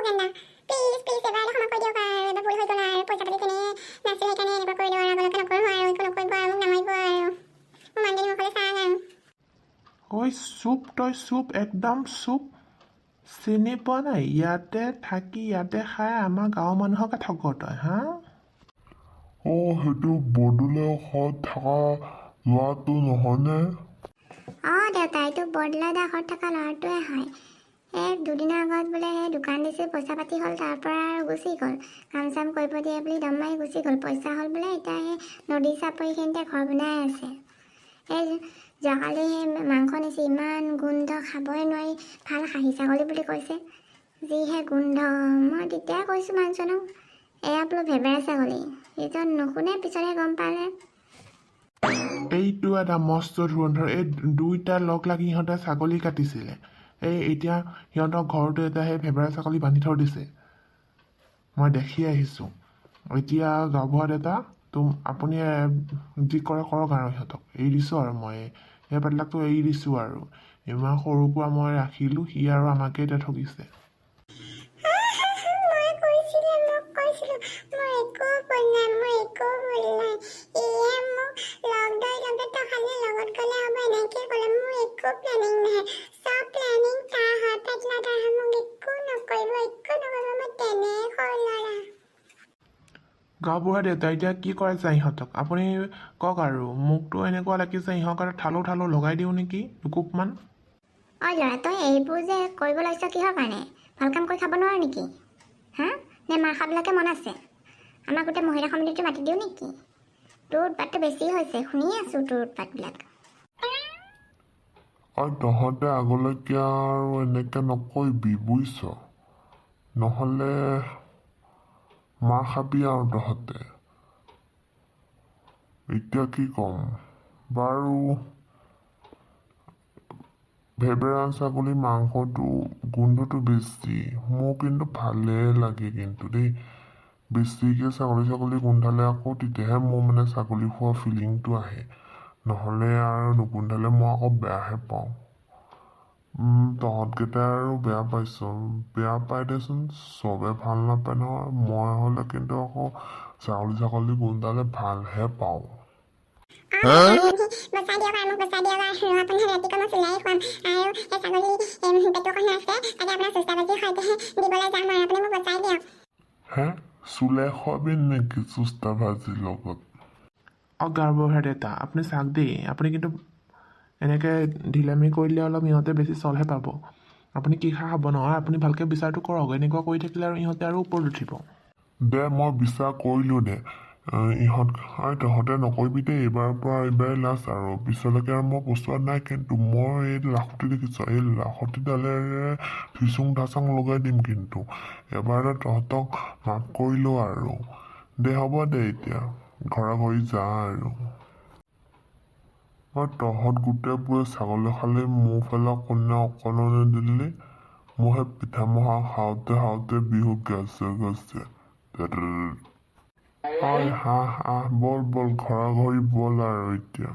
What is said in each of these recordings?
খগেনদা please please এবাৰ ক্ষমা কৰি দিয়ক আৰু এবাৰ ভুল হৈ গ'ল আৰু পইচা পাতি তেনে নাছিল সেইকাৰণে এনেকুৱা কৰিলোঁ আৰু আগলৈকে নকৰোঁ আৰু একো নকৰিব আৰু মোক নামাৰিব আৰু মোৰ মানুহজনী মুখলৈ চাওঁ আৰু ঐ চুপ তই চুপ একদম চুপ চিনি পোৱা নাই ইয়াতে থাকি ইয়াতে খাই আমাৰ গাঁৱৰ মানুহকে ঠগ তই হা সেইটো বৰদলৈ ঘৰত থকা ল'ৰাটো নহয়নে? দেউতা এইটো বৰদলৈ দা ঘৰত থকা ল'ৰাটোৱে হয় দুদিনৰ আগত বোলে সেই দোকান দিছিল পইচা পাতি হ'ল তাৰ পৰা আৰু গুচি গ'ল কাম চাম কৰিব দিয়ে বুলি দম মাৰি গুচি গ'ল পইচা হ'ল বোলে এতিয়া সেই নদী চাপৰিখিনিতে ঘৰ বনাই আছে এই যোৱাকালি সেই মাংস নিছে ইমান গোন্ধ খাবই নোৱাৰি ভাল খাহী ছাগলী বুলি কৈছে যিহে গোন্ধ মই তেতিয়াই কৈছোঁ মানুহজনক এয়া বোলো ভেবেৰা ছাগলী সিজন নুশুনে পিছতহে গম পালে এইটো এটা মস্ত ধুৰন্ধৰ এই দুইটা লগ লাগি সিহঁতে ছাগলী কাটিছিলে এতিয়া সিহঁতৰ ঘৰটো এটা সেই ভেবেৰা ছাগলী বান্ধি থৈ দিছে মই দেখি আহিছোঁ এতিয়া গাঁওবুঢ়া এটা আপুনি যি কৰে কৰক আৰু সিহঁতক এৰি দিছোঁ আৰু মই সেই পেটলাকটো এৰি দিছোঁ আৰু ইমান সৰুৰ পৰা মই ৰাখিলোঁ সি আৰু আমাকে এতিয়া ঠগিছে গাঁওবুঢ়া দেউতা এতিয়া কি কৰা যায় ইহঁতক আপুনি কওক আৰু মোকতো এনেকুৱা লাগিছে ইহঁতৰ ঠালো লগাই দিওঁ নেকি দুকোপমান ল'ৰা তই এইবোৰ যে কৰিব লৈছ কিহৰ কাৰণে ভাল কাম কৰি খাব নোৱাৰ নেকি হা নে মাৰ খাবলৈকে মন আছে আমাৰ গোটেই মহিলা সমিতিটো মাতি দিওঁ নেকি তোৰ উৎপাতটো বেছি হৈছে শুনি আছোঁ তোৰ উৎপাতবিলাক তহঁতে আগলৈকে আৰু এনেকৈ নকৰিবি বুজিছ নহ'লে মাৰ খাবি আৰু তহঁতে এতিয়া কি ক'ম বাৰু ভেবেৰা ছাগলী মাংসটো গোন্ধটো বেছি মোৰ কিন্তু ভালেই লাগে কিন্তু দেই বেছিকৈ ছাগলী গোন্ধালে আকৌ তেতিয়াহে মোৰ মানে ছাগলী খোৱা ফিলিংটো আহে নহ'লে আৰু নুগোন্ধালে মই আকৌ বেয়াহে পাওঁ তহঁতকেইটাই আৰু বেয়া পাইছ বেয়া পাই দেচোন চবে ভাল নাপায় নহয় মই হ'লে কিন্তু আকৌ ছাগলী গোন্ধালে ভালহে পাওঁ বচাই দিয়ক আৰু মোক বচাই দিয়ক আৰু আপোনাৰ ৰাতিকৈ মই চিলাই খুৱাম আৰু সেই ছাগলী পেটু অকণ আছে তাকে আপোনাৰ চেষ্টা বাজি সৈতে দিবলৈ যাম আৰু আপুনি মোক বচাই দিয়ক চুলাই খুৱাবি নেকি চুস্তা ভাজিৰ লগত গাঁওবুঢ়া দেউতা আপুনি চাওক দেই আপুনি কিন্তু এনেকৈ ঢিলামি কৰিলে অলপ ইহঁতে বেছি চলহে পাব আপুনি কি খাব নহয় আপুনি ভালকৈ বিচাৰটো কৰক এনেকুৱা কৰি থাকিলে আৰু ইহঁতে আৰু ওপৰত উঠিব দে মই বিচাৰ কৰিলোঁ দে তহঁতে নকৰিবি দেই এইবাৰৰ পৰা এইবাৰেই লাষ্ট আৰু পিছলৈকে আৰু মই পচোৱা নাই কিন্তু মই এই লাখুটি দেখিছোঁ এই লাখুটিডালেৰে ফিচুং ধাচাং লগাই দিম কিন্তু এবাৰ তহঁতক মাফ কৰিলোঁ আৰু দে হ'ব দে এতিয়া ঘৰা ঘৰি যা আৰু তহঁত গোটেইবোৰে ছাগলী খালি মোৰ ফালে কোনে অকণো নিদিলি মোৰ সেই পিঠা মহা খাওঁতে বিহু গেছে বল ঘৰা ঘৰি বল আৰু এতিয়া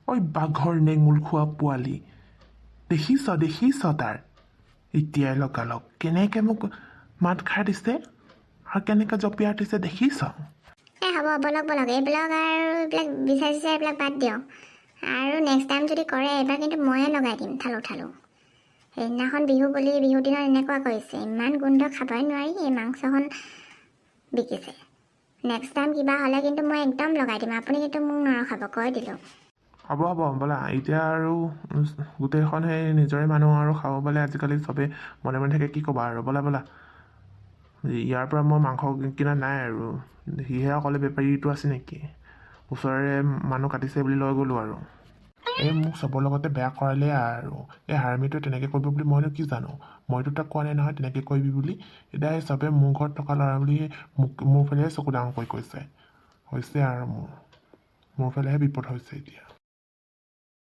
ঐ বাঘৰ নেঙুল খোৱা পোৱালি দেখিছ তাৰ এতিয়াই লগালগ কেনেকৈ মোক মাত খাই দিছে আৰু কেনেকৈ জঁপিয়াই দিছে দেখিছ হ'ব বলক এইবিলাক আৰু এইবিলাক বিচাৰিছে এইবিলাক বাদ দিয়ক আৰু নেক্সট টাইম যদি কৰে এইবাৰ কিন্তু ময়ে লগাই দিম ঠালো সেইদিনাখন বিহু বুলি বিহু দিনত এনেকুৱা কৰিছে ইমান গোন্ধ খাবই নোৱাৰি এই মাংসখন বিকিছে নেক্সট টাইম কিবা হ'লে কিন্তু মই একদম লগাই দিম আপুনি কিন্তু মোক নৰখাব কৈ দিলোঁ হ'ব ব'লা এতিয়া আৰু গোটেইখন সেই নিজৰে মানুহ আৰু খাব পালে আজিকালি চবেই মনে থাকে কি ক'বা আৰু ব'লা ইয়াৰ পৰা মই মাংস কিনা নাই আৰু সিহে অকলে বেপাৰীটো আছে নেকি ওচৰৰে মানুহ কাটিছে বুলি লৈ গ'লোঁ আৰু এই মোক চবৰ লগতে বেয়া কৰালে আৰু এই হাৰ্মিটোৱে তেনেকৈ কৰিব বুলি মইনো কি জানো মইতো তাক কোৱা নাই নহয় তেনেকৈ কৰিবি বুলি এতিয়া সেই চবে মোৰ ঘৰত থকা ল'ৰা বুলি মোৰ ফালেহে চকু ডাঙৰ কৰি কৈছে হৈছে আৰু মোৰ ফালেহে বিপদ হৈছে এতিয়া